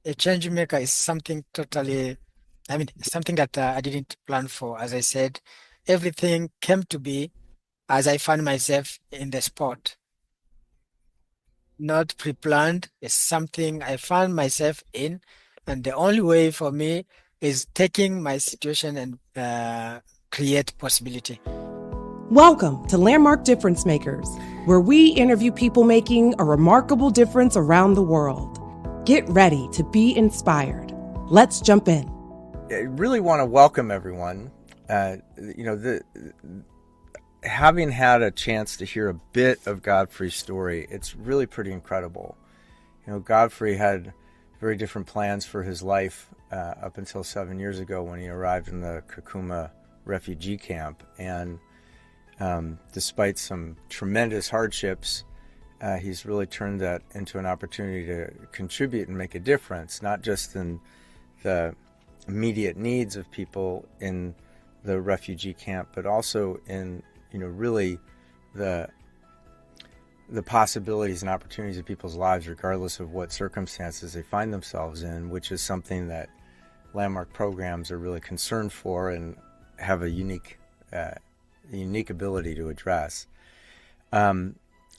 a change maker is something totally, something that I didn't plan for. As I said, everything came to be as I found myself in the sport. Not pre-planned. It's something I found myself in, and the only way for me is taking my situation and create possibility. Welcome to Landmark Difference Makers, where we interview people making a remarkable difference around the world. Get ready to be inspired. Let's jump in. I really want to welcome everyone. Having had a chance to hear a bit of Godfrey's story, it's really pretty incredible. Godfrey had very different plans for his life up until 7 years ago when he arrived in the Kakuma Refugee Camp. And despite some tremendous hardships, he's really turned that into an opportunity to contribute and make a difference, not just in the immediate needs of people in the refugee camp, but also in really the possibilities and opportunities of people's lives, regardless of what circumstances they find themselves in, which is something that landmark programs are really concerned for and have a unique ability to address.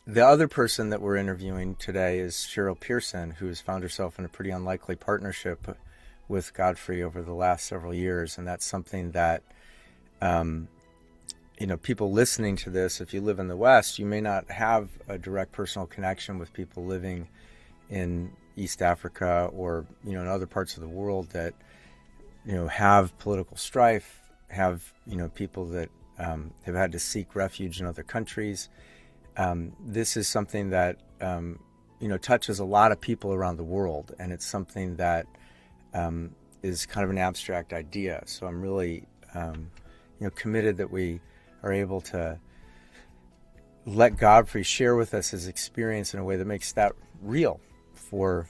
The other person that we're interviewing today is Cheryl Pearson, who has found herself in a pretty unlikely partnership with Godfrey over the last several years, and that's something that people listening to this, if you live in the West, you may not have a direct personal connection with people living in East Africa or in other parts of the world that have political strife, have people that have had to seek refuge in other countries. This is something that touches a lot of people around the world, and it's something that is kind of an abstract idea. So I'm really committed that we are able to let Godfrey share with us his experience in a way that makes that real for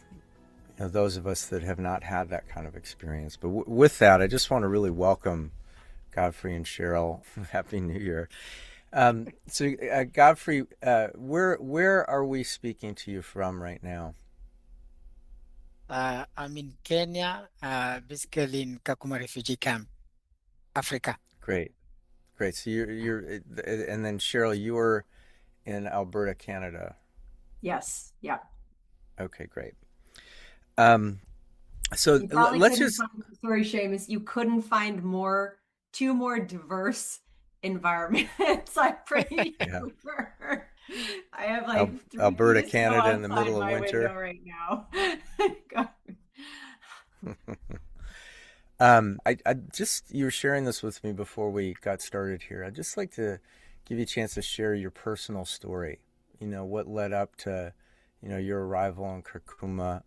those of us that have not had that kind of experience. But with that, I just want to really welcome Godfrey and Cheryl. Happy New Year. Godfrey, where are we speaking to you from right now? I'm in Kenya, basically in Kakuma Refugee Camp, Africa. Great. So you're, and then Cheryl, you were in Alberta, Canada. Yes. Yeah. Okay, great. So You probably let's couldn't just. sorry, Seamus, you couldn't find two more diverse environments. I'm pretty sure. I have like Alberta, feet of snow Canada, in the middle outside of my winter. window right now. I just, you were sharing this with me before we got started here. I'd just like to give you a chance to share your personal story. What led up to, your arrival in Kakuma,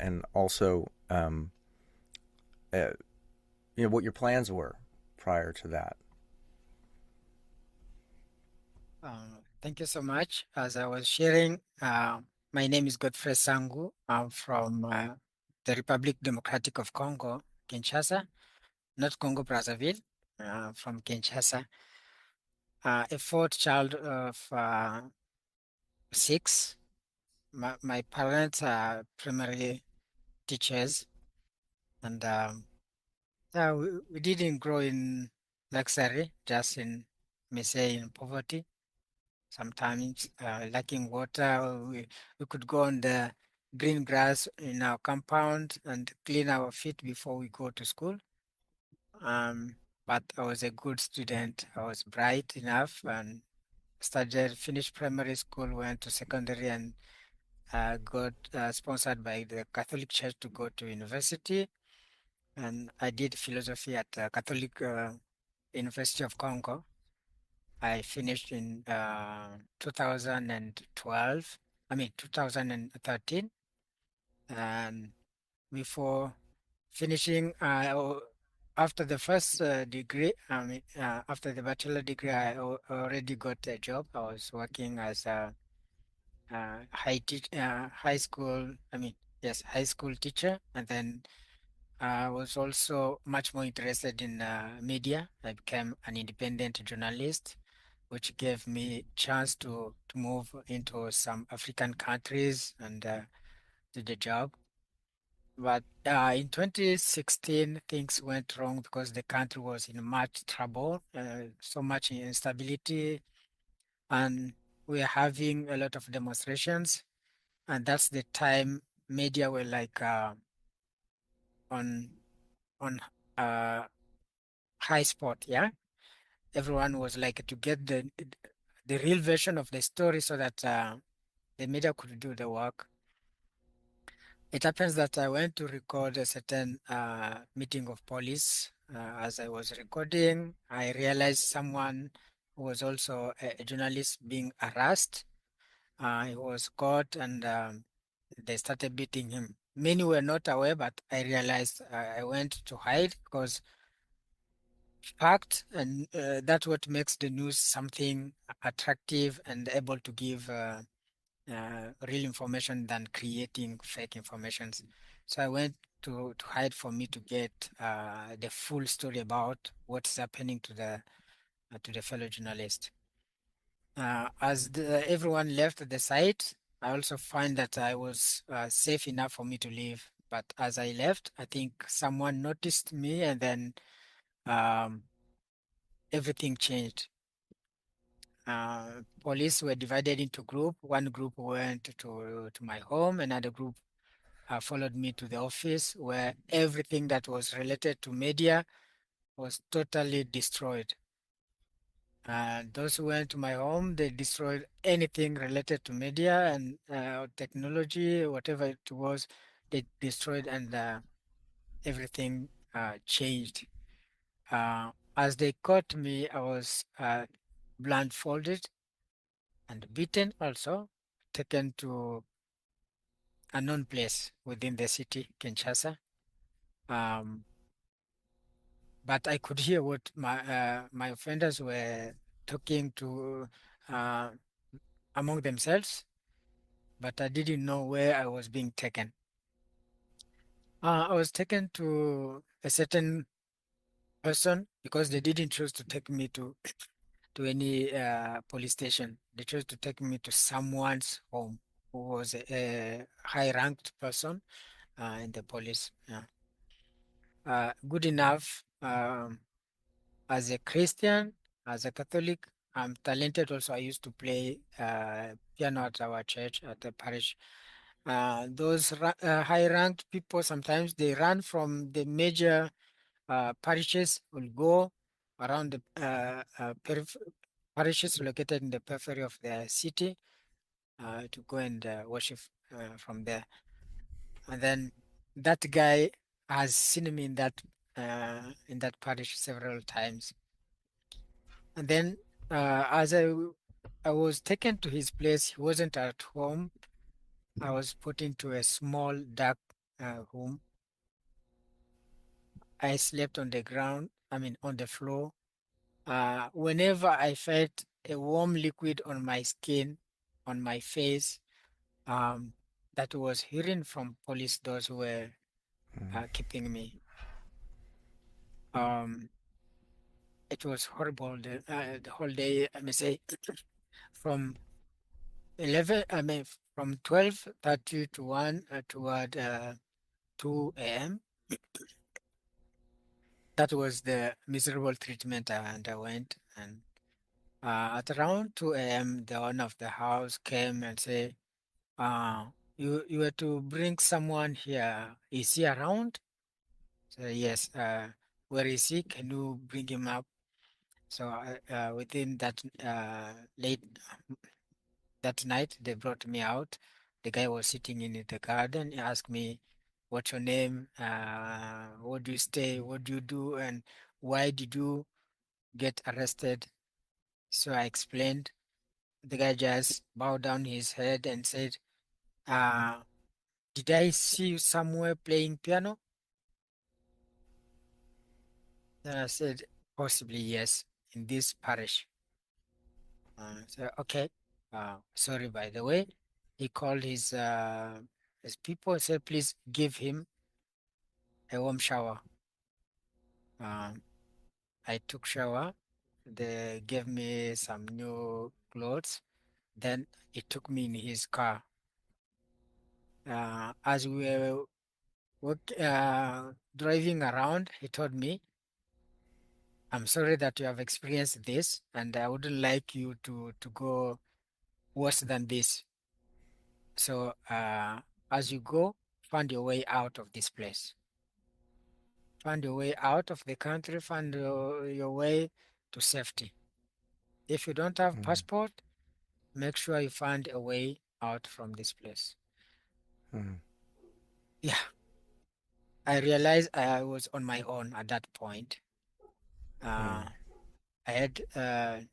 and also, what your plans were prior to that. Thank you so much. As I was sharing, my name is Godfrey Sangu. I'm from the Republic Democratic of Congo, Kinshasa, not Congo Brazzaville, from Kinshasa. A fourth child of six. My parents are primarily teachers, and yeah, we didn't grow in luxury, just may say, in poverty. Sometimes lacking water, we could go on the green grass in our compound and clean our feet before we go to school. But I was a good student. I was bright enough and finished primary school, went to secondary, and got sponsored by the Catholic Church to go to university. And I did philosophy at Catholic University of Congo. I finished in 2012, 2013. And before finishing, after the first degree, after the bachelor degree, I already got a job. I was working as a high school, yes, high school teacher. And then I was also much more interested in media. I became an independent journalist, which gave me chance to move into some African countries and do the job. But in 2016, things went wrong because the country was in much trouble, so much instability, and we are having a lot of demonstrations. And that's the time media were like on on uh, high spot, yeah. Everyone was like to get the real version of the story so that the media could do the work. It happens that I went to record a certain meeting of police. As I was recording, I realized someone who was also a journalist being harassed. He was caught and they started beating him. Many were not aware, but I realized I went to hide because fact, and that's what makes the news something attractive and able to give real information than creating fake informations. So I went to hide for me to get the full story about what's happening to the fellow journalist. Everyone left the site, I also find that I was safe enough for me to leave. But as I left, I think someone noticed me, and then um, everything changed. Police were divided into group. One group went to my home, another group followed me to the office where everything that was related to media was totally destroyed. Those who went to my home, they destroyed anything related to media and technology, whatever it was, they destroyed, and everything changed. As they caught me, I was blindfolded and beaten also, taken to a known place within the city, Kinshasa. Um, but I could hear what my offenders were talking to uh, among themselves, but I didn't know where I was being taken. I was taken to a certain person because they didn't choose to take me to any police station. They chose to take me to someone's home who was a high-ranked person in the police. Yeah. Good enough. As a Christian, as a Catholic, I'm talented also. I used to play piano at our church, at the parish. Those high-ranked people, sometimes they run from the major parishes, will go around the parishes located in the periphery of the city to go and worship from there. And then that guy has seen me in that parish several times. And then as I was taken to his place, he wasn't at home. I was put into a small dark room. I slept on the ground, I mean on the floor. Whenever I felt a warm liquid on my skin, on my face, um, that was hearing from police, those who were keeping me. Um, it was horrible the whole day. I may say from 11, I mean from 12:30 to 1 toward 2 a.m. That was the miserable treatment I underwent. And at around 2 a.m., the owner of the house came and said, you were to bring someone here. Is he around? So yes. Where is he? Can you bring him up? So within late that night, they brought me out. The guy was sitting in the garden. He asked me, "What's your name? Where do you stay? What do you do? And why did you get arrested?" So I explained. The guy just bowed down his head and said, uh, "Did I see you somewhere playing piano?" Then I said, "Possibly yes, in this parish." So okay. Sorry, by the way. He called his people, said, "Please give him a warm shower." Um, I took shower. They gave me some new clothes. Then he took me in his car. As we were driving around, he told me, I'm sorry that you have experienced this, and I wouldn't like you to go worse than this. So as you go, find your way out of this place. Find your way out of the country, find your way to safety. If you don't have Mm, passport, make sure you find a way out from this place. mm, Yeah, I realized I was on my own at that point. mm, Uh, I had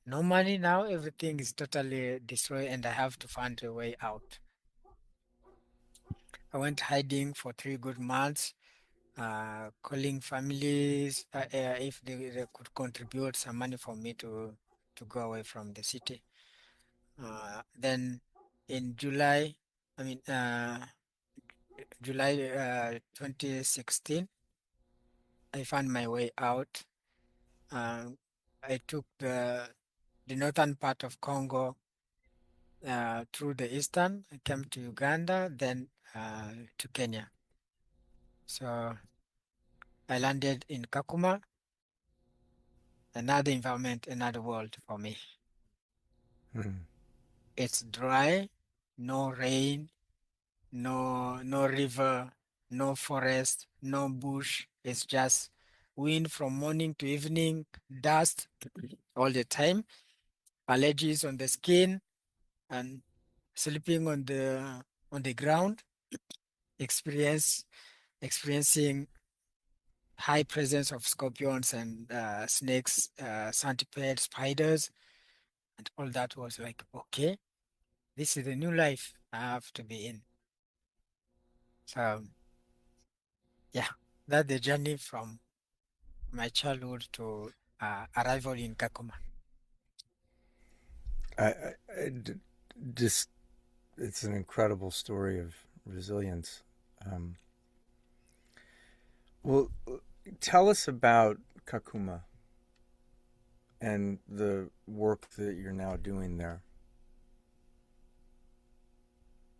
no money now. Everything is totally destroyed, and I have to find a way out. I went hiding for 3 good months, calling families if they could contribute some money for me to go away from the city. Then in July, I mean July 2016, I found my way out. I took the northern part of Congo through the eastern. I came to Uganda, then to Kenya. So I landed in Kakuma, another environment, another world for me. mm, It's dry, no rain, no river, no forest, no bush. It's just wind from morning to evening, dust all the time, allergies on the skin, and sleeping on the ground, experiencing high presence of scorpions and snakes, centipedes, spiders, and all that was like, okay, this is the new life I have to be in. So yeah, that's the journey from my childhood to arrival in Kakuma. I just it's an incredible story of resilience. Um, well, tell us about Kakuma and the work that you're now doing there.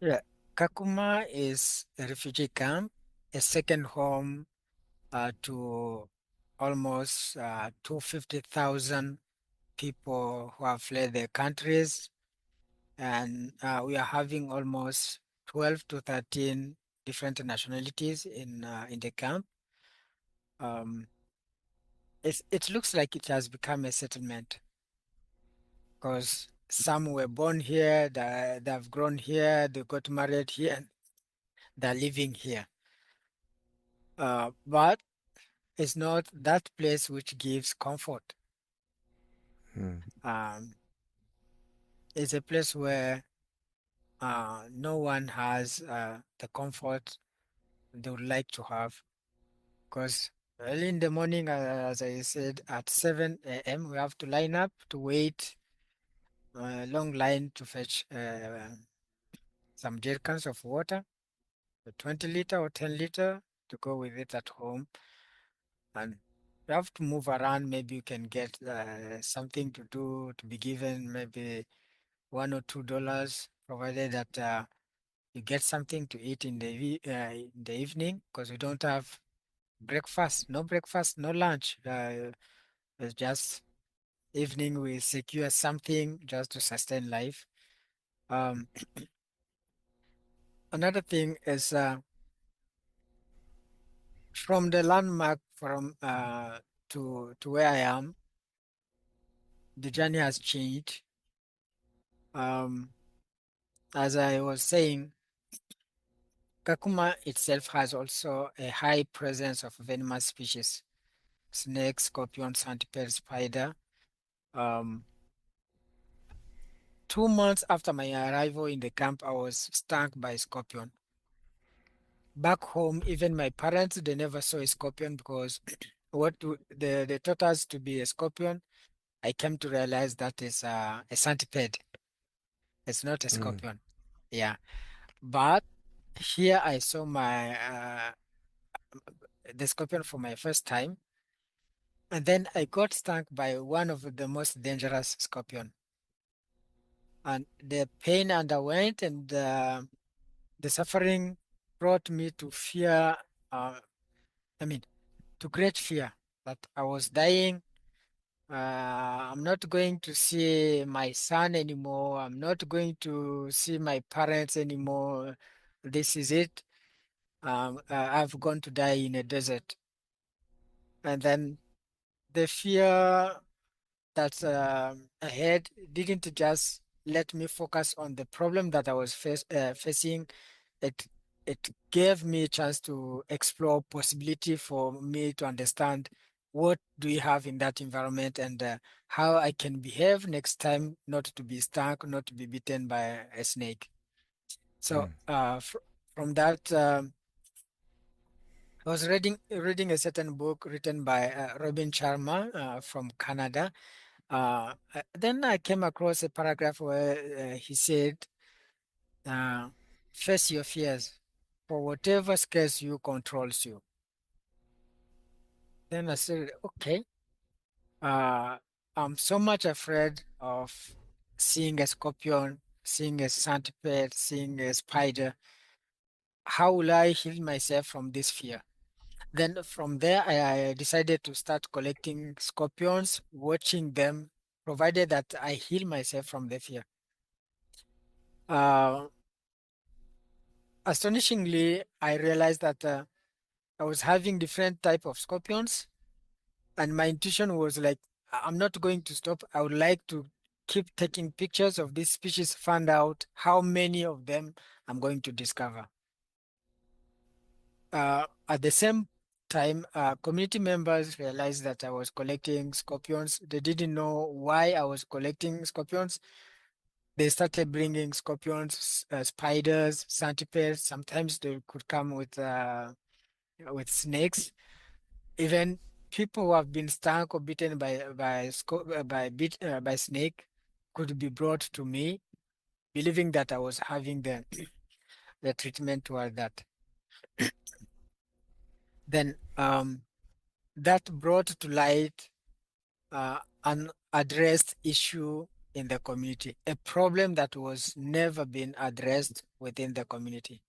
Yeah, Kakuma is a refugee camp, a second home to almost 250,000 people who have fled their countries, and we are having almost 12 to 13 different nationalities in the camp. Um, it looks like it has become a settlement because some were born here, they have grown here, they got married here, and they're living here. But it's not that place which gives comfort. Mm, Um, it's a place where no one has the comfort they would like to have because early in the morning, as I said, at 7 a.m., we have to line up to wait a long line to fetch some jerrycans of water, a 20 liter or 10 liter to go with it at home. And you have to move around. Maybe you can get something to do to be given, maybe $1 or $2, provided that you get something to eat in the evening because we don't have breakfast, no lunch. It's just evening we secure something just to sustain life. Um, another thing is from the landmark from to where I am, the journey has changed. Um, as I was saying, Kakuma itself has also a high presence of venomous species, snake, scorpion, centipede, spider. Um, 2 months after my arrival in the camp, I was stung by a scorpion. Back home, even my parents, they never saw a scorpion because they taught us to be a scorpion. I came to realize that is a centipede. It's not a mm, scorpion. Yeah. But here I saw my the scorpion for my first time. And then I got stung by one of the most dangerous scorpion. And the pain underwent and the suffering brought me to fear. I mean, to great fear that I was dying. I'm not going to see my son anymore. I'm not going to see my parents anymore. This is it. I've gone to die in a desert. And then the fear that's ahead didn't just let me focus on the problem that I was facing. It it gave me a chance to explore possibility for me to understand what do we have in that environment and how I can behave next time not to be stuck, not to be bitten by a snake. So Mm. from that, I was reading a certain book written by Robin Sharma from Canada. Then I came across a paragraph where he said, uh, face your fears, for whatever scares you controls you. Then I said, okay, uh, I'm so much afraid of seeing a scorpion, seeing a centipede, seeing a spider. How will I heal myself from this fear? Then from there, I decided to start collecting scorpions, watching them, provided that I heal myself from the fear. Uh, Astonishingly, I realized that I was having different type of scorpions, and my intuition was like, I'm not going to stop. I would like to keep taking pictures of this species, find out how many of them I'm going to discover. At the same time, community members realized that I was collecting scorpions. They didn't know why I was collecting scorpions. They started bringing scorpions, spiders, centipedes. Sometimes they could come with snakes. Even people who have been stung or bitten by snake could be brought to me, believing that I was having the treatment toward that. Then that brought to light an addressed issue in the community, a problem that was never been addressed within the community.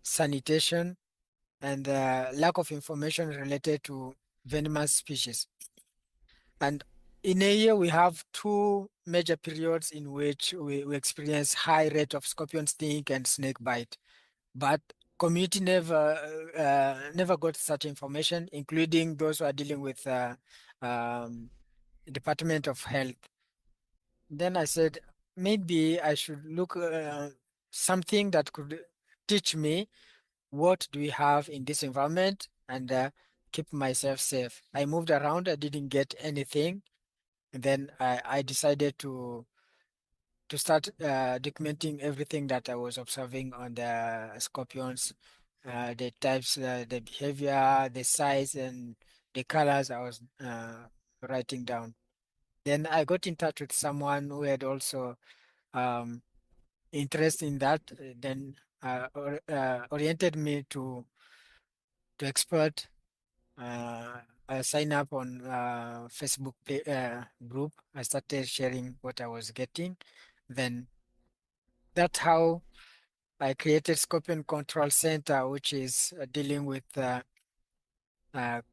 Sanitation and lack of information related to venomous species. And in a year, we have two major periods in which we experience high rate of scorpion sting and snake bite. But community never got such information, including those who are dealing with um, Department of Health. Then I said, maybe I should look something that could teach me what do we have in this environment and keep myself safe. I moved around, I didn't get anything. And then I decided to start documenting everything that I was observing on the scorpions, the types, the behavior, the size, and the colors I was writing down. Then I got in touch with someone who had also um, interest in that, then oriented me to expert. I signed up on Facebook group. I started sharing what I was getting. Then that's how I created Scorpion Control Center, which is dealing with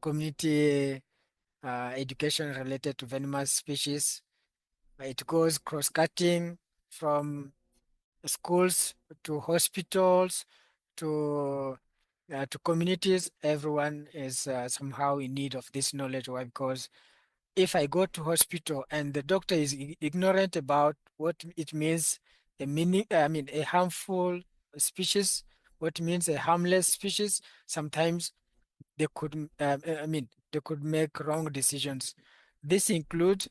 community education related to venomous species. It goes cross-cutting from schools to hospitals to communities. Everyone is somehow in need of this knowledge. Why? Because if I go to hospital and the doctor is ignorant about what it means, a meaning, I mean, a harmful species, what means a harmless species, sometimes they could, I mean, they could make wrong decisions. This includes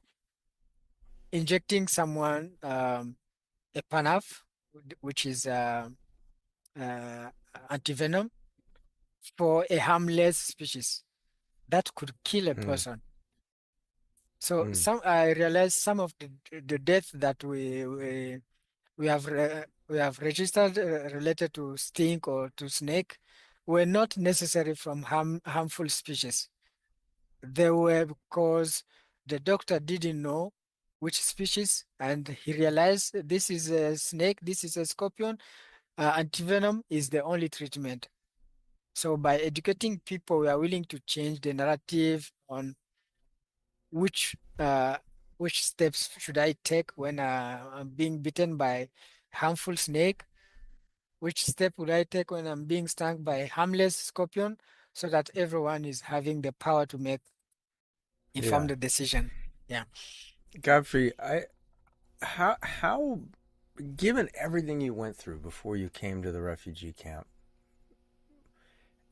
injecting someone a panaf, which is uh, antivenom for a harmless species that could kill a Mm. person. So Mm. some I realized some of the death that we have registered related to stink or to snake were not necessary from harmful species. They were because the doctor didn't know which species, and he realized this is a snake, this is a scorpion. Antivenom is the only treatment. So by educating people, we are willing to change the narrative on which uh, which steps should I take when I'm being bitten by harmful snake? Which step would I take when I'm being stung by a harmless scorpion? So that everyone is having the power to make Yeah. informed decision. Yeah. Godfrey, how given everything you went through before you came to the refugee camp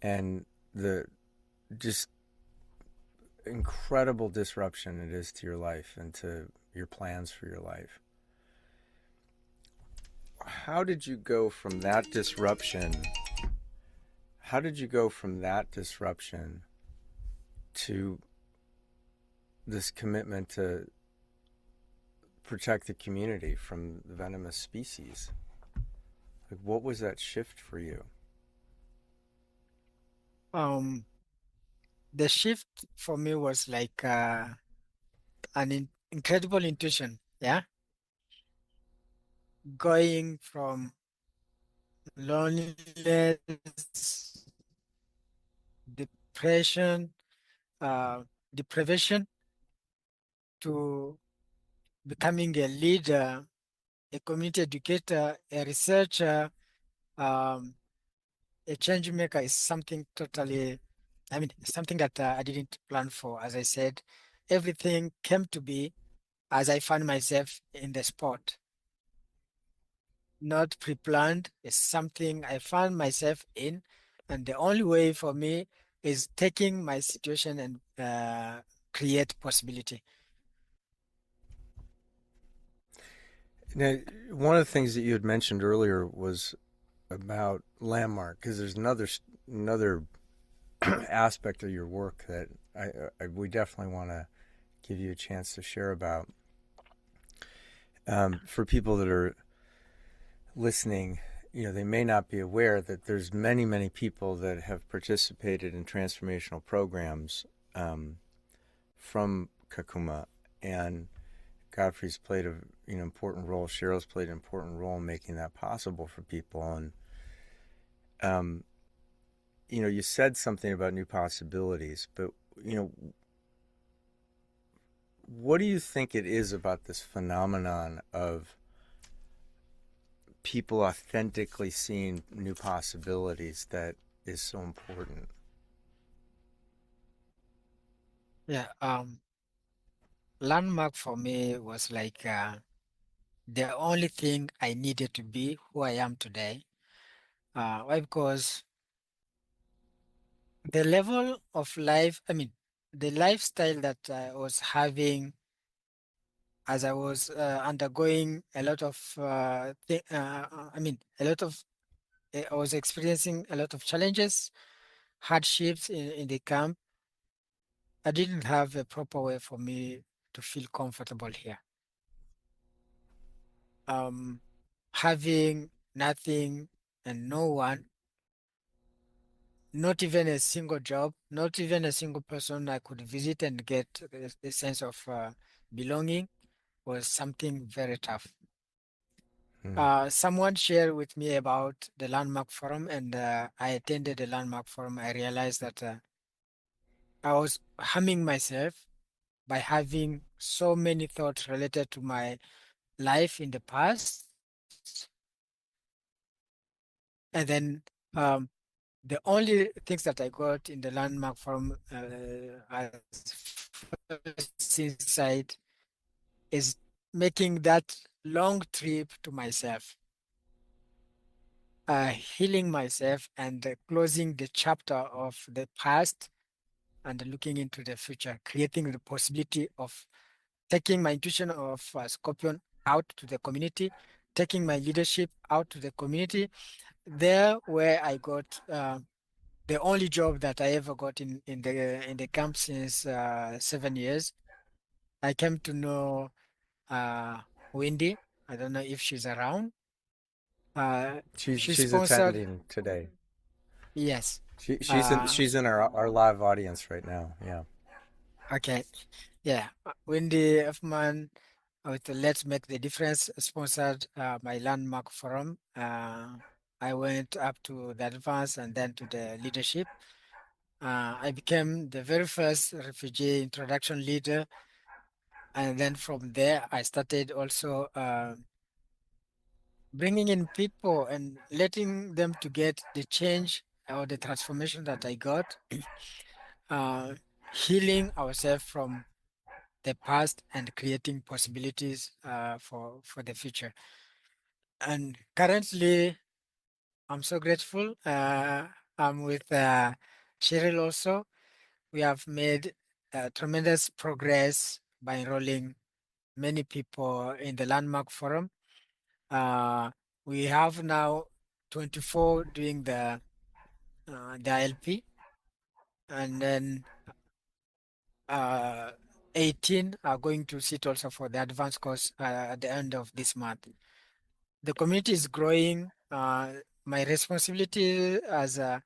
and the just incredible disruption it is to your life and to your plans for your life, how did you go from that disruption? How did you go from that disruption to this commitment to protect the community from the venomous species? Like, what was that shift for you? Um, the shift for me was like an incredible intuition. Yeah. Going from loneliness, depression, uh, deprivation to becoming a leader, a community educator, a researcher, um, a change maker is something totally, I mean, something that I didn't plan for. As I said, everything came to be as I found myself in the sport. Not pre-planned, it's something I found myself in. And the only way for me is taking my situation and create possibility. Now, one of the things that you had mentioned earlier was about landmark, because there's another aspect of your work that we definitely want to give you a chance to share about. For people that are listening, they may not be aware that there's many people that have participated in transformational programs from Kakuma, and Godfrey's played an important role. Cheryl's played an important role in making that possible for people. And um, you said something about new possibilities, but you know, what do you think it is about this phenomenon of people authentically seeing new possibilities that is so important? Yeah, landmark for me was like the only thing I needed to be who I am today. Why? Because the level of life, I mean, the lifestyle that I was having as I was undergoing a lot of, I mean, a lot of, I was experiencing a lot of challenges, hardships in the camp. I didn't have a proper way for me to feel comfortable here. Um, Having nothing and no one, not even a single job, not even a single person I could visit and get a sense of belonging was something very tough. Hmm. Someone shared with me about the Landmark Forum, and I attended the Landmark Forum. I realized that I was harming myself by having so many thoughts related to my life in the past. And then um, the only things that I got in the Landmark Forum as first insight is making that long trip to myself, healing myself and closing the chapter of the past and looking into the future, creating the possibility of taking my intuition of Scorpion out to the community, taking my leadership out to the community. There, where I got the only job that I ever got in the camp since 7 years. I came to know uh, Wendy. I don't know if she's around. She She's sponsored. attending today. Yes. Uh, She's in our live audience right now. Yeah. okay. Yeah. Wendy Effman with the Let's Make the Difference sponsored my landmark forum. I went up to the advanced and then to the leadership. I became the very first refugee introduction leader. And then from there, I started also bringing in people and letting them to get the change or the transformation that I got, uh, healing ourselves from the past and creating possibilities for the future. And currently, I'm so grateful. I'm with Cheryl also. We have made tremendous progress by enrolling many people in the Landmark Forum. Uh, we have now 24 doing the ILP, and then uh, 18 are going to sit also for the advanced course at the end of this month. The community is growing. My responsibility as a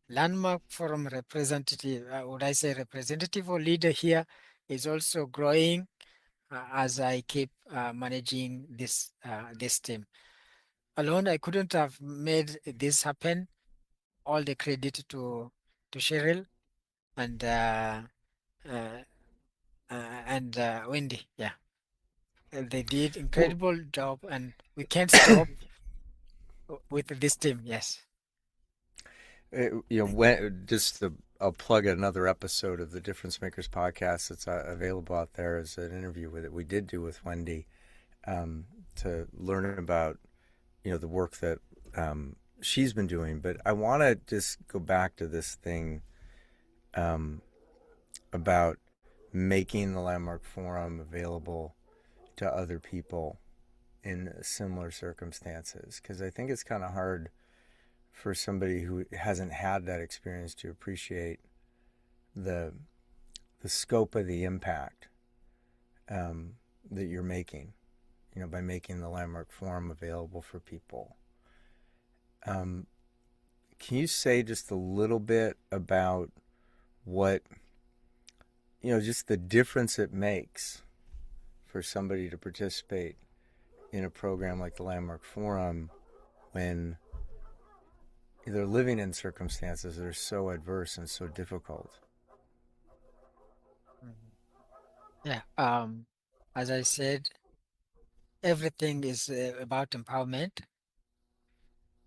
Landmark Forum representative, would I say representative or leader here, is also growing as I keep managing this team. Alone, I couldn't have made this happen. All the credit to Cheryl and uh, Wendy. Yeah, they did Well, incredible job, and we can't stop with this team. Yes. I'll plug another episode of the Difference Makers podcast that's available out there as an interview with it we did do with Wendy, to learn about the work that she's been doing. But I want to just go back to this thing about making the Landmark Forum available to other people in similar circumstances, because I think it's kind of hard for somebody who hasn't had that experience to appreciate the scope of the impact that you're making, by making the Landmark Forum available for people. Can you say just a little bit about what, just the difference it makes for somebody to participate in a program like the Landmark Forum when they're living in circumstances that are so adverse and so difficult? Mhm. Yeah. As I said, everything is about empowerment.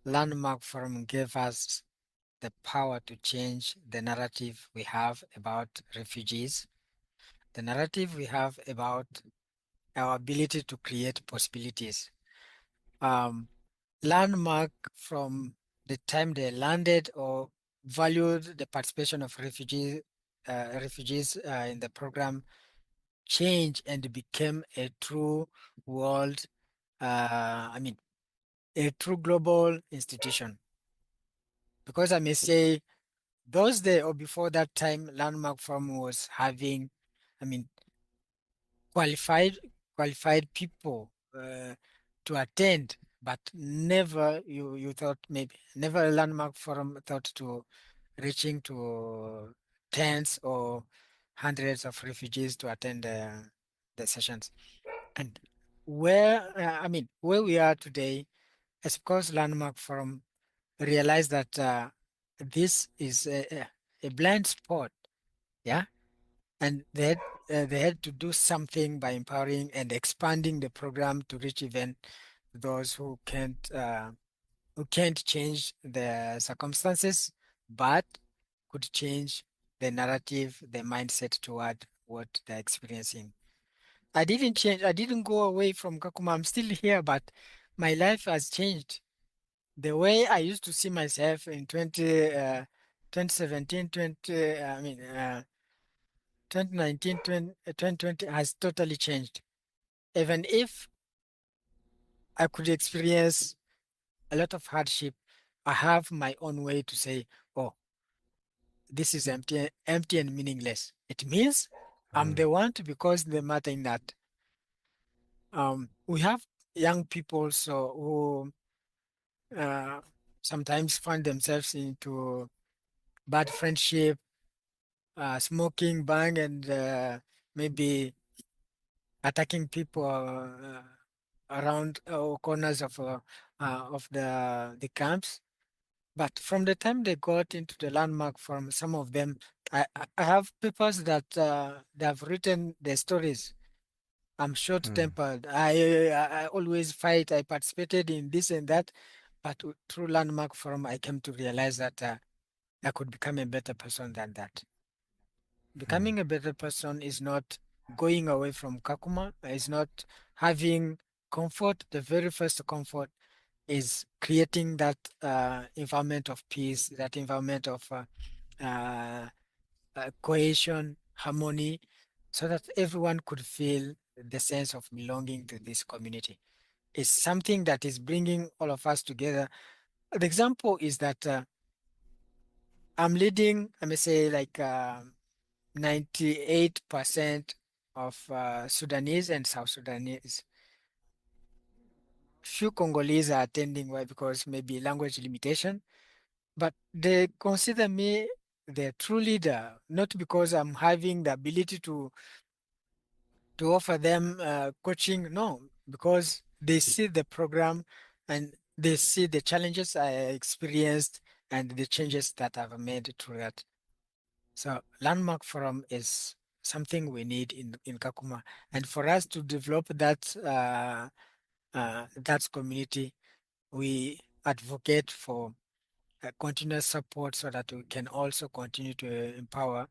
Landmark Forum gave us the power to change the narrative we have about refugees, the narrative we have about our ability to create possibilities. Um, Landmark, from the time they landed or valued the participation of refugees in the program, changed and became a true world, I mean, a true global institution. Because I may say, those days or before that time, Landmark Forum was having, I mean, qualified qualified people to attend, but never you thought, maybe never a Landmark Forum thought to reaching to tens or hundreds of refugees to attend the sessions. And where we are today, is because Landmark Forum realized that this is a blind spot, yeah, and they had to do something by empowering and expanding the program to reach even those who can't change the circumstances, but could change the narrative, the mindset toward what they're experiencing. I didn't change. I didn't go away from Kakuma. I'm still here, but my life has changed. The way I used to see myself in 2017, 2019, 2020 has totally changed. Even if I could experience a lot of hardship, I have my own way to say, oh, this is empty and meaningless. It means I'm Mm. the one to be causing the matter in that. We have young people who uh, sometimes find themselves into bad friendship, smoking, bang, and maybe attacking people around corners of of the camps. But from the time they got into the landmark forum, some of them, I have papers that they have written their stories. I'm Hmm. short-tempered. I always fight. I participated in this and that, but through landmark forum, I came to realize that I could become a better person than that. Hmm. Becoming a better person is not going away from Kakuma, is not having comfort. The very first comfort is creating that environment of peace, that environment of uh, cohesion, harmony, so that everyone could feel the sense of belonging to this community. It's something that is bringing all of us together. The example is that I'm leading, I may say, like 98% of Sudanese and South Sudanese. Few Congolese are attending, why? Because maybe language limitation, but they consider me the true leader, not because I'm having the ability to offer them coaching, no, because they see the program and they see the challenges I experienced and the changes that I've made through that. So landmark forum is something we need in Kakuma. And for us to develop that community, we advocate for continuous support so that we can also continue to empower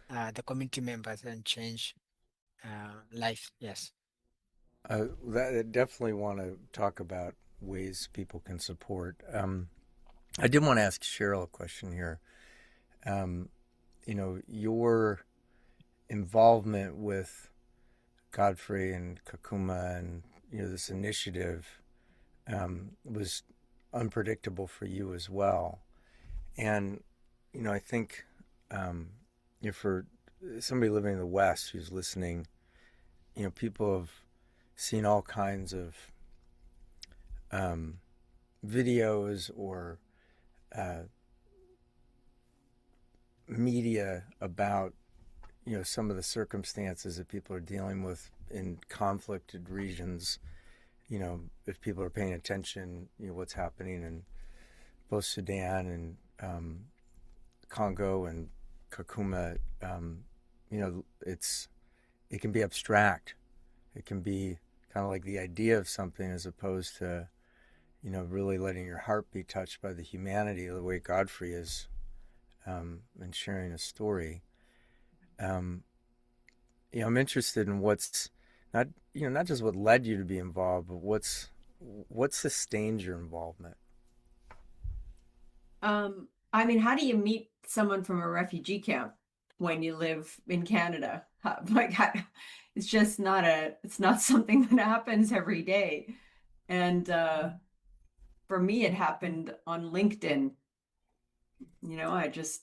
the community members and change life. Yes. I definitely want to talk about ways people can support. I did want to ask Cheryl a question here. Um, your involvement with Godfrey and Kakuma and this initiative was unpredictable for you as well. And I think for somebody living in the West who's listening, people have seen all kinds of um, videos or uh, media about some of the circumstances that people are dealing with in conflicted regions. If people are paying attention, what's happening in both Sudan and Congo and Kakuma. It can be abstract. It can be kind of like the idea of something as opposed to really letting your heart be touched by the humanity of the way Godfrey is, and sharing a story. Um, I'm interested in what's not not just what led you to be involved, but what sustained your involvement. I mean, how do you meet someone from a refugee camp when you live in Canada? It's just it's not something that happens every day. And for me, it happened on LinkedIn. I just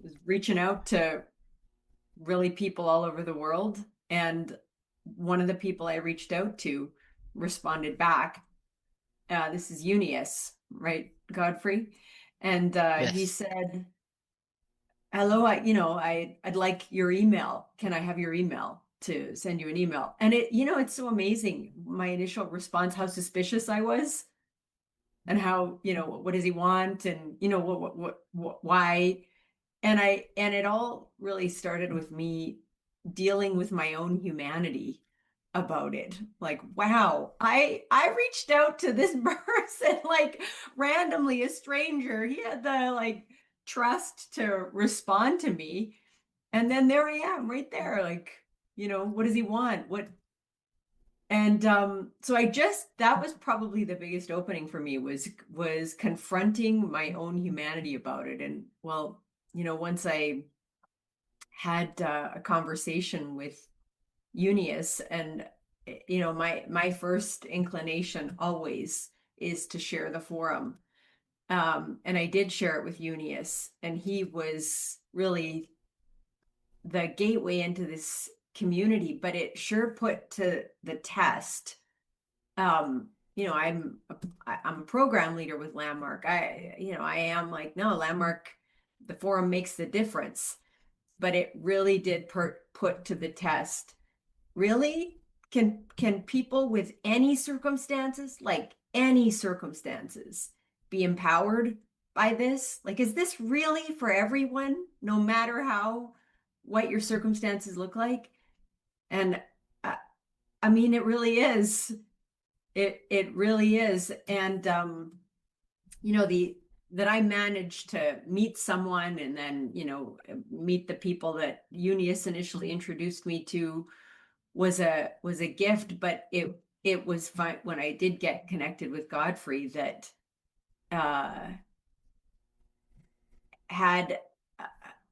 was reaching out to really people all over the world. And one of the people I reached out to responded back. This is Unius, right, Godfrey? And he Yes. said, hello, I'd like your email. Can I have your email to send you an email? And it's so amazing. My initial response, how suspicious I was and how, what does he want? And, why? And it all really started with me dealing with my own humanity about it. Like, wow, I reached out to this person, like randomly, a stranger. He had the like trust to respond to me. And then there I am right there. Like, what does he want? And so that was probably the biggest opening for me was confronting my own humanity about it. And well, once I had a conversation with Unius, and my first inclination always is to share the forum. And I did share it with Unius, and he was really the gateway into this community, but it sure put to the test. I'm a program leader with Landmark. I am like, no, Landmark, the forum makes the difference, but it really did put to the test. Really? Can people with any circumstances, like any circumstances, be empowered by this? Like, is this really for everyone, no matter what your circumstances look like? And uh, I mean, it really is. It really is. And you know, the that I managed to meet someone and then, you know, meet the people that Eunice initially introduced me to was a gift, but it was fun when I did get connected with Godfrey that uh had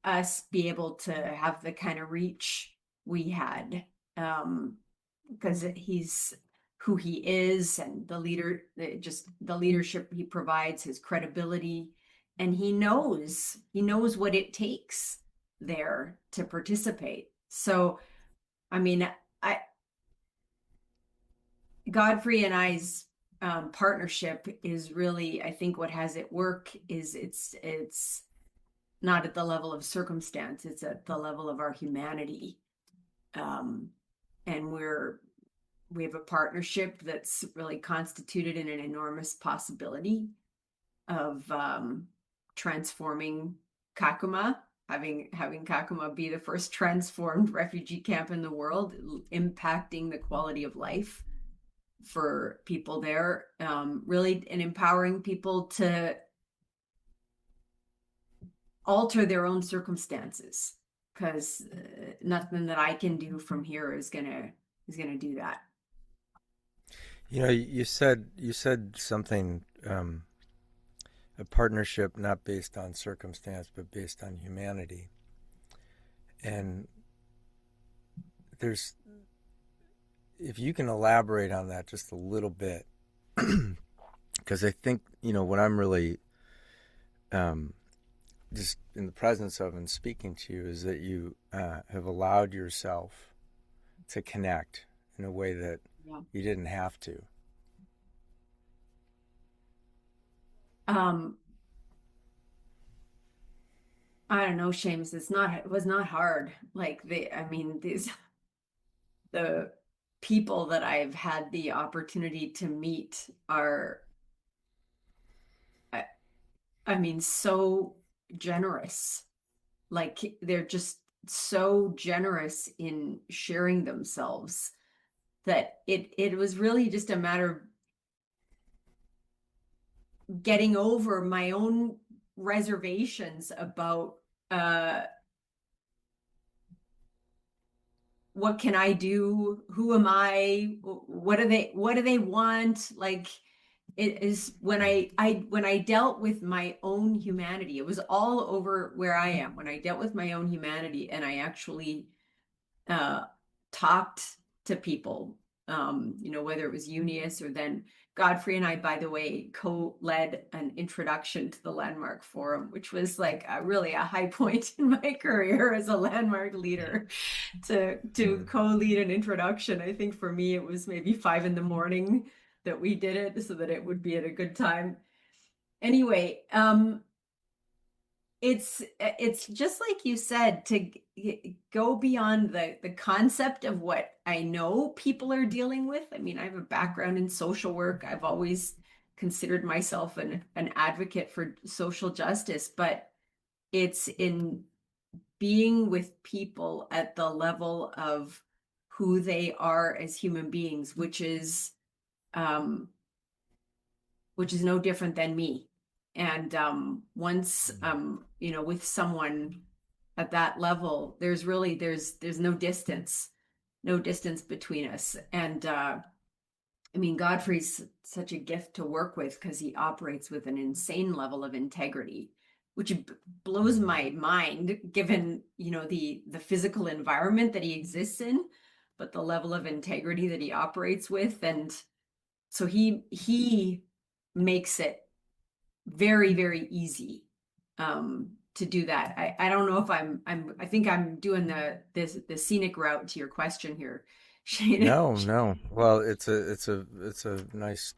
us be able to have the kind of reach we had, um because he's who he is and just the leadership he provides, his credibility, and he knows what it takes there to participate. So I mean, I Godfrey and I's partnership is really, I think, what has it work is it's not at the level of circumstance, it's at the level of our humanity. Um, and we have a partnership that's really constituted in an enormous possibility of transforming Kakuma, having Kakuma be the first transformed refugee camp in the world, impacting the quality of life for people there, really, and empowering people to alter their own circumstances, because nothing that I can do from here is gonna do that. You know, you said something, a partnership not based on circumstance, but based on humanity. And there's, if you can elaborate on that just a little bit, because I think, you know, what I'm really um, just in the presence of and speaking to you is that you have allowed yourself to connect in a way that Yeah. you didn't have to. Um, I don't know, Shames. It was not hard. Like I mean, the people that I've had the opportunity to meet are, I, I mean, so generous. Like they're just so generous in sharing themselves that it was really just a matter of getting over my own reservations about uh what can I do? Who am I? What do they want? Like it is when I dealt with my own humanity, it was all over where I am. When I dealt with my own humanity and I actually uh, talked to people, you know, whether it was Eunice or then Godfrey and I, by the way, co-led an introduction to the Landmark Forum, which was like really a high point in my career as a landmark leader. To Mm. co-lead an introduction, I think for me it was maybe 5 in the morning that we did it so that it would be at a good time. Anyway, it's just like you said, to go beyond the concept of what I know people are dealing with. I mean, I have a background in social work. I've always considered myself an advocate for social justice, but it's in being with people at the level of who they are as human beings, um which is no different than me. And once you know, with someone at that level, there's no distance between us. And I mean, Godfrey's such a gift to work with because he operates with an insane level of integrity, which blows my mind given, you know, the physical environment that he exists in, but the level of integrity that he operates with. And so he makes it very, very easy to do that. I don't know if I think I'm doing the scenic route to your question here, Shane. No, no. Well, it's a nice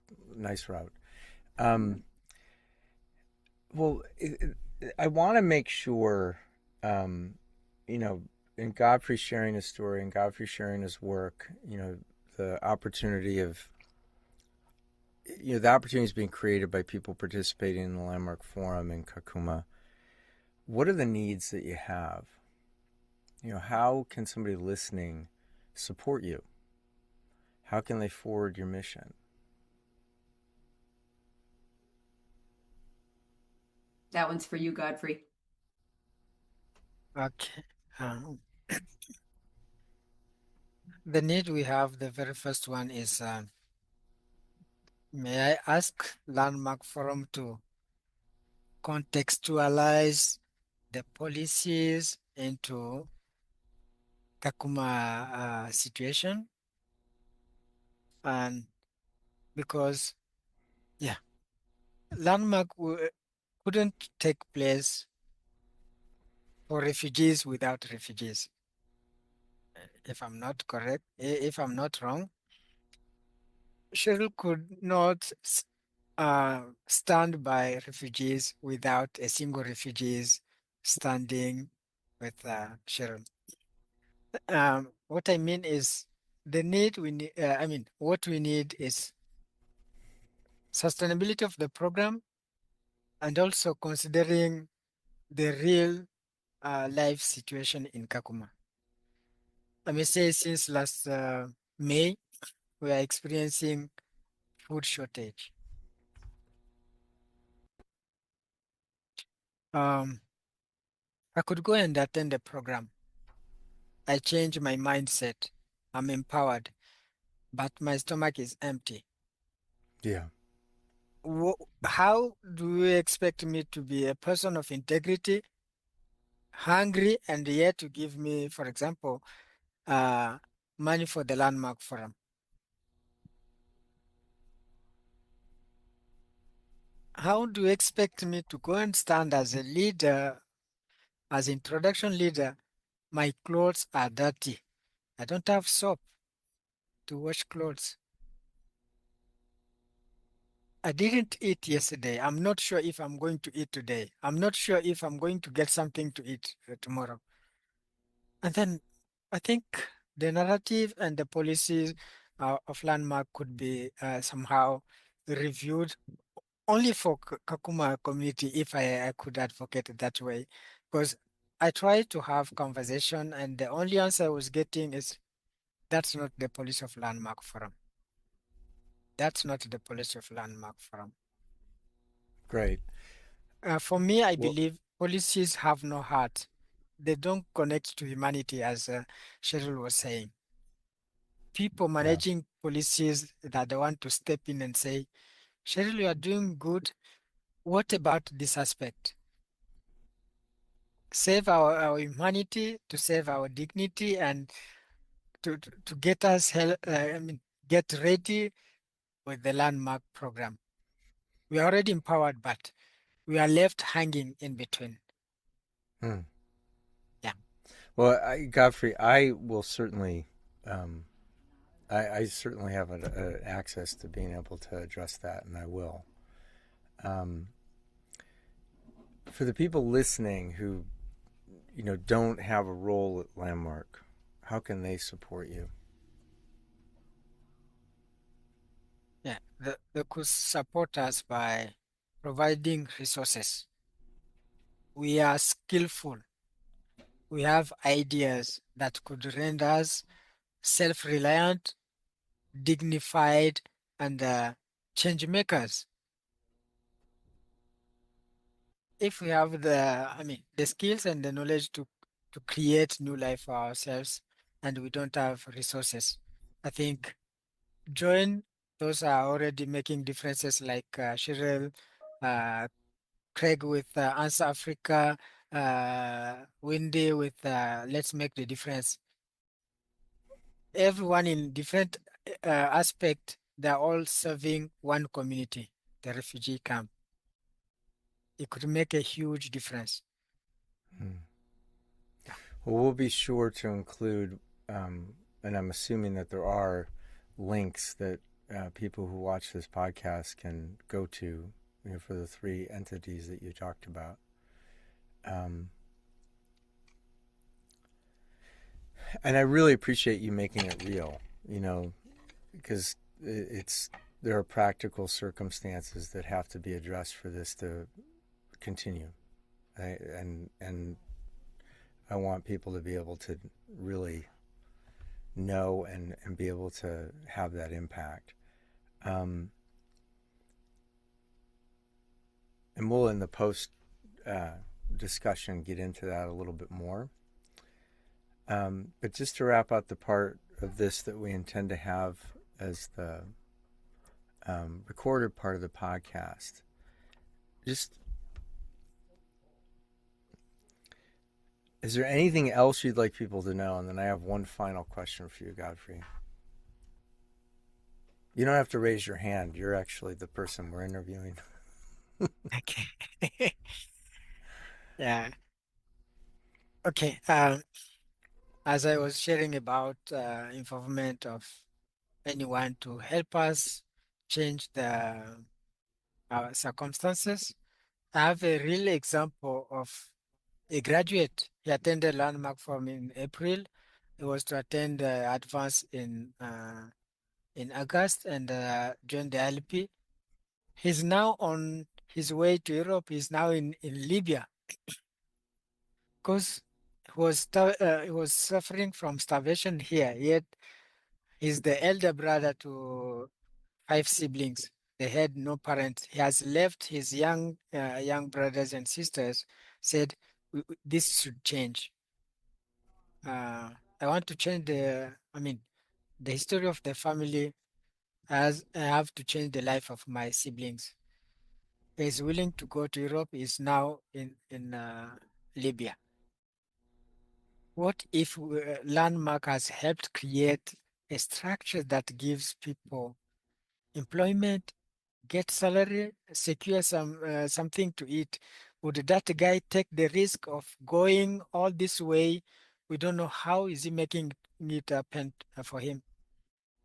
route. Um, well, I want to make sure, um, you know, in Godfrey sharing his story and Godfrey sharing his work, you know, the opportunity of the opportunity is being created by people participating in the Landmark Forum in Kakuma. What are the needs that you have? How can somebody listening support you? How can they forward your mission? That one's for you, Godfrey. Okay. Um, the need we have, the very first one is, may I ask Landmark Forum to contextualize the policies into Kakuma situation? And because, yeah, Landmark couldn't take place for refugees without refugees. If I'm not correct, if I'm not wrong, Cheryl could not stand by refugees without a single refugees standing with Cheryl. What I mean is the need we need, what we need is sustainability of the program and also considering the real life situation in Kakuma. I may say since last May, we are experiencing food shortage. Um, I could go and attend the program. I change my mindset. I'm empowered, but my stomach is empty. Yeah. How do you expect me to be a person of integrity, hungry, and yet to give me, for example, uh, money for the landmark forum? How do you expect me to go and stand as a leader, as introduction leader? My clothes are dirty. I don't have soap to wash clothes. I didn't eat yesterday. I'm not sure if I'm going to eat today. I'm not sure if I'm going to get something to eat tomorrow. And then I think the narrative and the policies of Landmark could be somehow reviewed only for Kakuma community if I could advocate it that way. Because I tried to have conversation and the only answer I was getting is that's not the policy of Landmark Forum. That's not the policy of Landmark Forum. Great. For me, I Well, believe policies have no heart. They don't connect to humanity, as Cheryl was saying. People yeah. managing policies that they want to step in and say, Cheryl, you are doing good. What about this aspect? Save our humanity, to save our dignity, and to get us get ready with the landmark program. We are already empowered, but we are left hanging in between. Hmm. Yeah. Well, Godfrey, I will certainly, um, I certainly have access to being able to address that, and I will. Um, for the people listening who, don't have a role at Landmark, how can they support you? Yeah, they could support us by providing resources. We are skillful. We have ideas that could render us self-reliant, dignified, and change makers. If we have the skills and the knowledge to create new life for ourselves, and we don't have resources, I think join those are already making differences like Cheryl, uh, Craig with Answer Africa, Wendy with Let's Make the Difference. Everyone in different aspect, they're all serving one community, the refugee camp. It could make a huge difference. Hmm. Yeah. Well, we'll be sure to include, um, and I'm assuming that there are links that people who watch this podcast can go to, for the three entities that you talked about. Um, and I really appreciate you making it real, because it's there are practical circumstances that have to be addressed for this to continue. And I want people to be able to really know and be able to have that impact. And we'll, in the post discussion, get into that a little bit more. But just to wrap up the part of this that we intend to have as the recorded part of the podcast, just, is there anything else you'd like people to know? And then I have one final question for you, Godfrey. You don't have to raise your hand. You're actually the person we're interviewing. Okay. Yeah. Okay. As I was sharing about involvement of anyone to help us change the circumstances, I have a real example of a graduate. He attended Landmark Forum in April. He was to attend Advance in August and join the LP. He's now on his way to Europe. He's now in Libya because he was suffering from starvation here. Yet he's the elder brother to 5 siblings. They had no parents. He has left his young brothers and sisters. Said this should change. I want to change the history of the family, as I have to change the life of my siblings. He's willing to go to Europe. Is now in Libya. What if Landmark has helped create a structure that gives people employment, get salary, secure something to eat? Would that guy take the risk of going all this way? We don't know how is he making it happen for him.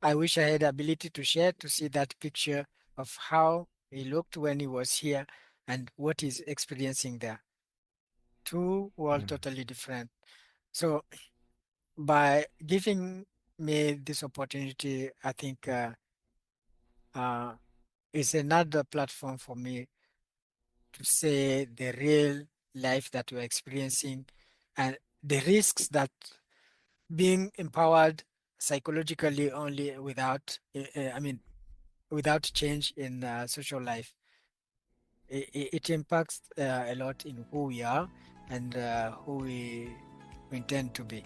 I wish I had the ability to share, to see that picture of how he looked when he was here and what he's experiencing there. Two worlds totally different. So by giving me this opportunity, I think it's another platform for me to say the real life that we're experiencing and the risks that being empowered psychologically only without change in social life, it impacts a lot in who we are and who we intend to be.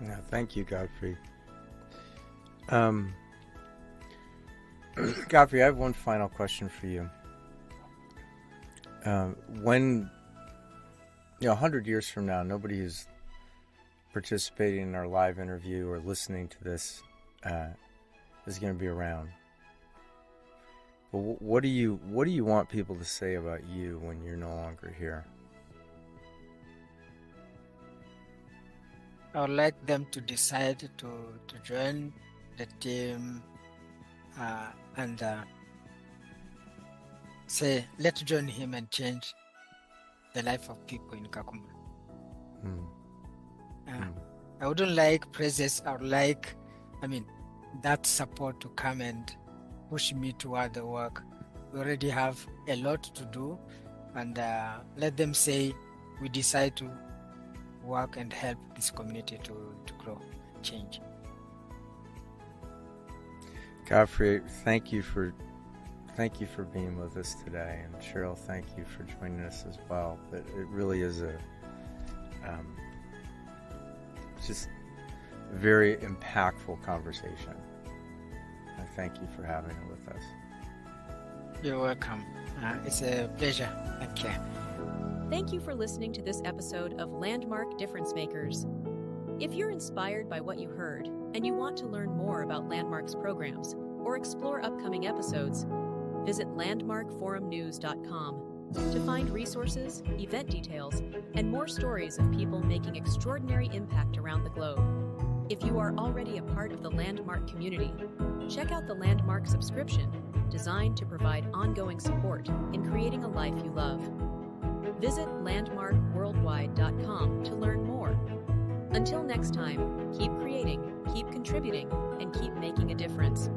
Yeah, thank you, Godfrey. Godfrey, I have one final question for you. When 100 years from now, nobody who's participating in our live interview or listening to this is going to be around. But what do you want people to say about you when you're no longer here? I would like them to decide to join the team and say, let's join him and change the life of people in Kakuma. I wouldn't like praises. I would like, that support to come and push me toward the work. We already have a lot to do, and let them say we decide to work and help this community to grow and change. Godfrey, thank you for being with us today, and Cheryl, thank you for joining us as well. But it really is a just very impactful conversation. I thank you for having it with us. You're welcome. It's a pleasure. Thank you. Thank you for listening to this episode of Landmark Difference Makers. If you're inspired by what you heard and you want to learn more about Landmark's programs or explore upcoming episodes, visit landmarkforumnews.com to find resources, event details, and more stories of people making extraordinary impact around the globe. If you are already a part of the Landmark community, check out the Landmark subscription, designed to provide ongoing support in creating a life you love. Visit landmarkworldwide.com to learn more. Until next time, keep creating, keep contributing, and keep making a difference.